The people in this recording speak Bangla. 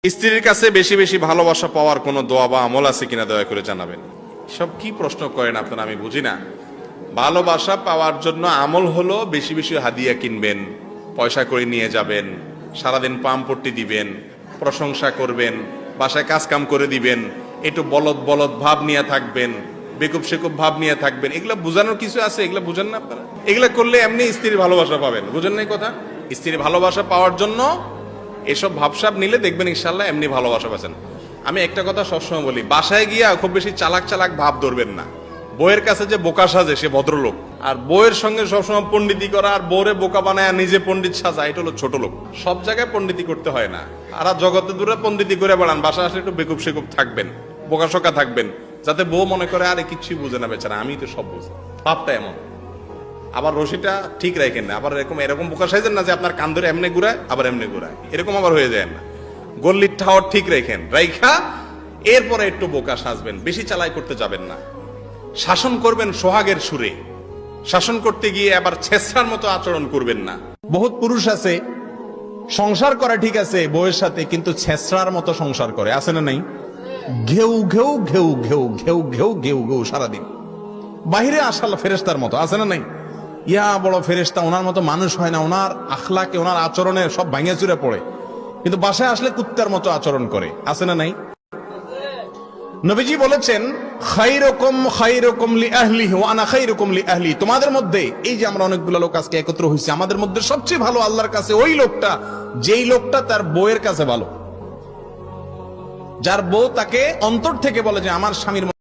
স্ত্রীর কাছে বেশি বেশি ভালোবাসা পাওয়ার কোনো দোয়া বা আমল আছে কিনা দয়া করে জানাবেন। সব কি প্রশ্ন করেন আপনারা, আমি বুঝি না। ভালোবাসা পাওয়ার জন্য আমল হলো বেশি বেশি হাদিয়া কিনবেন, পয়সা করে নিয়ে যাবেন, সারাদিন পাম্পট্টি দিবেন, প্রশংসা করবেন, বাসায় কাজ কাম করে দিবেন, একটু বলদ বলদ ভাব নিয়ে থাকবেন, বেকুব সেকুব ভাব নিয়ে থাকবেন। এগুলা বোঝানোর কিছু আছে? এগুলা বুঝেন না আপনারা? এগুলা করলে এমনি স্ত্রীর ভালোবাসা পাবেন, বুঝেন না এই কথা? স্ত্রীর ভালোবাসা পাওয়ার জন্য এসব ভাবসাব নিলে দেখবেন ইনশাল্লাহ এমনি ভালোবাসা পাচ্ছেন। আমি একটা কথা সবসময় বলি, বাসায় গিয়া খুব বেশি চালাক চালাক ভাব ধরবেন না। বউয়ের কাছে যে বোকা সাজে সে ভদ্রলোক, আর বউয়ের সঙ্গে সবসময় পণ্ডিতি করা আর বউরে বোকা বানায় নিজে পণ্ডিত সাজা, এটা হলো ছোট লোক। সব জায়গায় পণ্ডিতি করতে হয় না। আর জগতে দূরে পণ্ডিতি করে বেড়ান, বাসা আসলে একটু বেকুব সেকুব থাকবেন, বোকাশোকা থাকবেন, যাতে বউ মনে করে আরে কিচ্ছুই বুঝে না বেচারা, আমি তো সব বুঝি। ভাবটা এমন। আবার রশিটা ঠিক রাখেন না, আবার এরকম বোকা সাইজেন না যে আপনার কান ধরে এমনি ঘুরায় আবার এমনি ঘুরায়, এরকম আবার হয়ে যায় না। গল্লির ঠাওয়ার ঠিক রাখেন, রাইখা এরপরে একটু বোকা সাজবেন, বেশি চালাই করতে যাবেন না। শাসন করবেন সোহাগের সুরে, শাসন করতে গিয়ে আবার ছেঁচড়ার মতো আচরণ করবেন না। বহুত পুরুষ আছে সংসার করে ঠিক আছে বউয়ের সাথে, কিন্তু ছেঁচড়ার মতো সংসার করে, আছে না নাই? ঘেউ ঘেউ ঘেউ ঘেউ ঘেউ ঘেউ ঘেউ ঘেউ সারাদিন। বাহিরে আসাল ফেরেশতার মতো, আছে না নাই? ইয়া বড় ফেরেশতা, ওনার মতো মানুষ হয় না, ওনার আখলাকে ওনার আচরণে সব ভাঙে চুরে পড়ে, কিন্তু বাসায় আসলে কুত্তার মতো আচরণ করে, আছে না নাই? নবীজি বলেছেন খায়রুকুম খায়রুকুম লিআহলিহি ওয়া আনা খায়রুকুম লিআহলি। তোমাদের মধ্যে এই যে আমরা অনেকগুলো লোক আজকে একত্র হইছি, আমাদের মধ্যে সবচেয়ে ভালো আল্লাহর কাছে ওই লোকটা যেই লোকটা তার বউয়ের কাছে ভালো, যার বউ তাকে অন্তর থেকে বলে যে আমার স্বামীর